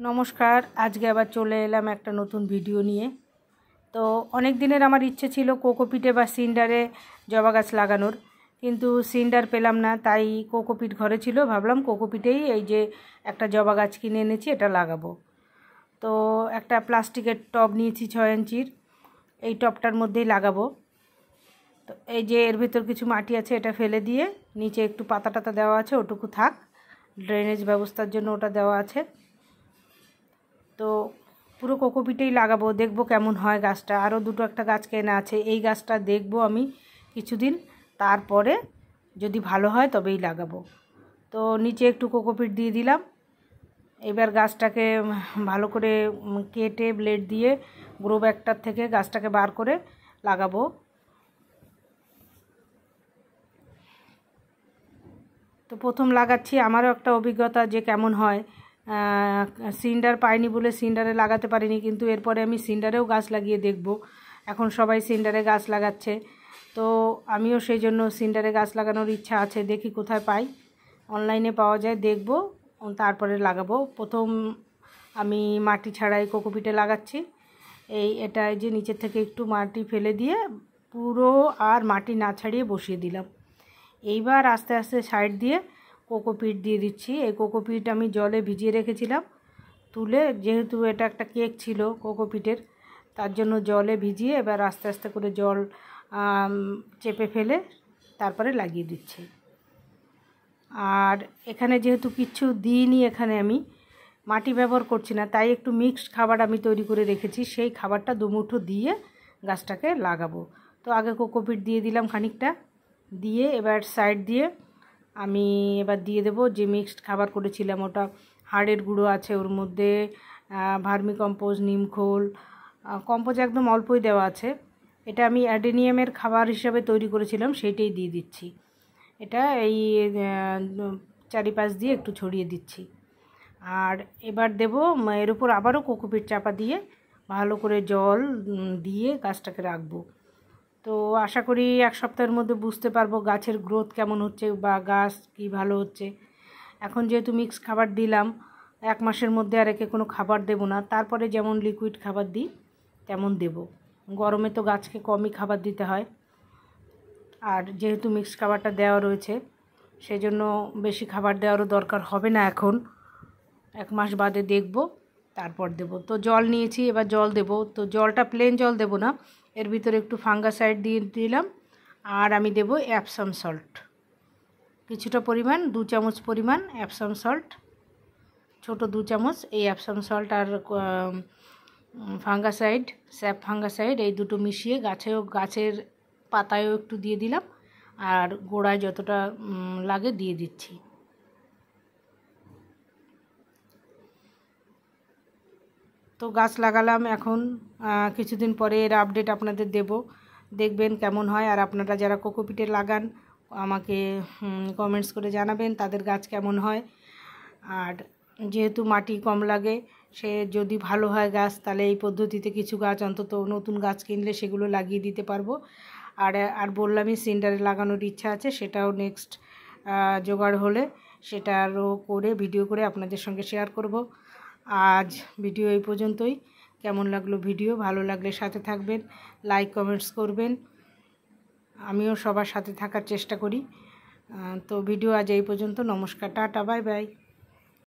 নমস্কার। আজকে আবার চলে এলাম একটা নতুন ভিডিও নিয়ে। তো অনেক দিনের আমার ইচ্ছে ছিল কোকোপিটে বা সিন্ডারে জবা গাছ লাগানোর, কিন্তু সিন্ডার পেলাম না, তাই কোকোপিট ঘরে ছিল। ভাবলাম কোকোপিটেই এই যে একটা জবা গাছ কিনে এনেছি, এটা লাগাবো। তো একটা প্লাস্টিকের টব নিয়েছি 6 ইঞ্চির, এই টবটার মধ্যেই লাগাবো। তো এই যে এর ভিতর কিছু মাটি আছে, এটা ফেলে দিয়ে নিচে একটু পাতা টাতা দেওয়া আছে, ওটুকু থাক, ড্রেনেজ ব্যবস্থার জন্য ওটা দেওয়া আছে। তো পুরো কোকোপিটেই লাগাবো, দেখবো কেমন হয় গাছটা। আরও একটা গাছ কেনা আছে, এই গাছটা দেখবো আমি কিছুদিন, তারপরে যদি ভালো হয় তবেই লাগাবো। তো নিচে একটু কোকোপিট দিয়ে দিলাম। এবার গাছটাকে ভালো করে কেটে ব্লেড দিয়ে গ্রো ব্যাগটার থেকে গাছটাকে বার করে লাগাবো। তো প্রথম লাগাচ্ছি, আমারও একটা অভিজ্ঞতা যে কেমন হয়। সিন্ডার পাইনি বলে সিন্ডারে লাগাতে পারিনি, কিন্তু এরপরে আমি সিন্ডারেও গাছ লাগিয়ে দেখব। এখন সবাই সিন্ডারে গাছ লাগাচ্ছে, তো আমিও সেই জন্য সিন্ডারে গাছ লাগানোর ইচ্ছা আছে। দেখি কোথায় পাই, অনলাইনে পাওয়া যায়, দেখব, তারপরে লাগাবো। প্রথম আমি মাটি ছাড়াই কোকোপিটে লাগাচ্ছি। এটা যে নিচের থেকে একটু মাটি ফেলে দিয়ে পুরো আর মাটি না ছাড়িয়ে বসিয়ে দিলাম। এইবার আস্তে আস্তে সাইড দিয়ে কোকোপিট দিয়ে দিচ্ছি। এই কোকোপিট আমি জলে ভিজিয়ে রেখেছিলাম, তুলে, যেহেতু এটা একটা কেক ছিল কোকোপিটের, তার জন্য জলে ভিজিয়ে এবার আস্তে আস্তে করে জল চেপে ফেলে তারপরে লাগিয়ে দিচ্ছি। আর এখানে যেহেতু কিচ্ছু দিইনি, এখানে আমি মাটি ব্যবহার করছি না, তাই একটু মিক্সড খাবার আমি তৈরি করে রেখেছি, সেই খাবারটা দুমুঠো দিয়ে গাছটাকে লাগাবো। তো আগে কোকোপিট দিয়ে দিলাম খানিকটা, দিয়ে এবার সাইড দিয়ে আমি এবার দিয়ে দেবো যে মিক্সড খাবার করেছিলাম, ওটা হাড়ের গুঁড়ো আছে ওর মধ্যে, ভার্মি কম্পোস্ট, নিমখোল, কম্পোস্ট একদম অল্পই দেওয়া আছে। এটা আমি অ্যাডেনিয়ামের খাবার হিসাবে তৈরি করেছিলাম, সেইটাই দিয়ে দিচ্ছি। এটা এই চারিপাশ দিয়ে একটু ছড়িয়ে দিচ্ছি। আর এবার দেব এর উপর আবারও কোকোপিট চাপা দিয়ে ভালো করে জল দিয়ে গাছটাকে রাখবো। তো আশা করি 1 সপ্তাহের মধ্যে বুঝতে পারবো গাছের গ্রোথ কেমন হচ্ছে বা গাছ কি ভালো হচ্ছে। এখন যেহেতু মিক্স খাবার দিলাম, 1 মাসের মধ্যে আর একে কোনো খাবার দেব না, তারপরে যেমন লিকুইড খাবার দিই তেমন দেব। গরমে তো গাছকে কমই খাবার দিতে হয়, আর যেহেতু মিক্স খাবারটা দেওয়া রয়েছে সেজন্য বেশি খাবার দেওয়ারও দরকার হবে না। এখন 1 মাস বাদে দেখব, তারপর দেব। তো জল নিয়েছি, এবার জল দেব। তো জলটা প্লেন জল দেব না, এর ভিতরে একটু ফাঙ্গাসাইড দিয়ে দিলাম। আর আমি দেব অ্যাপসাম সল্ট কিছুটা পরিমাণ, 2 চামচ পরিমাণ অ্যাপসাম সল্ট, ছোটো 2 চামচ। এই অ্যাপসাম সল্ট আর ফাঙ্গাসাইড, স্যাপ ফাঙ্গাসাইড, এই দুটো মিশিয়ে গাছের পাতায়ও একটু দিয়ে দিলাম, আর গোড়ায় যতটা লাগে দিয়ে দিচ্ছি। তো গাছ লাগালাম, এখন কিছুদিন পরে এর আপডেট আপনাদের দেব, দেখবেন কেমন হয়। আর আপনারা যারা কোকোপিটে লাগান আমাকে কমেন্টস করে জানাবেন তাদের গাছ কেমন হয়। আর যেহেতু মাটি কম লাগে, সে যদি ভালো হয় গাছ, তাহলে এই পদ্ধতিতে কিছু গাছ অন্তত নতুন গাছ কিনলে সেগুলো লাগিয়ে দিতে পারবো। আর বললামই সিন্ডারে লাগানোর ইচ্ছা আছে, সেটাও নেক্সট জোগাড় হলে সেটারও করে ভিডিও করে আপনাদের সঙ্গে শেয়ার করব। আজ ভিডিও এই পর্যন্তই। কেমন লাগলো ভিডিও? ভালো লাগলে সাথে থাকবেন, লাইক কমেন্টস করবেন, আমিও সবার সাথে থাকার চেষ্টা করি। তো ভিডিও আজ এই পর্যন্ত। নমস্কার, টাটা, বাই বাই।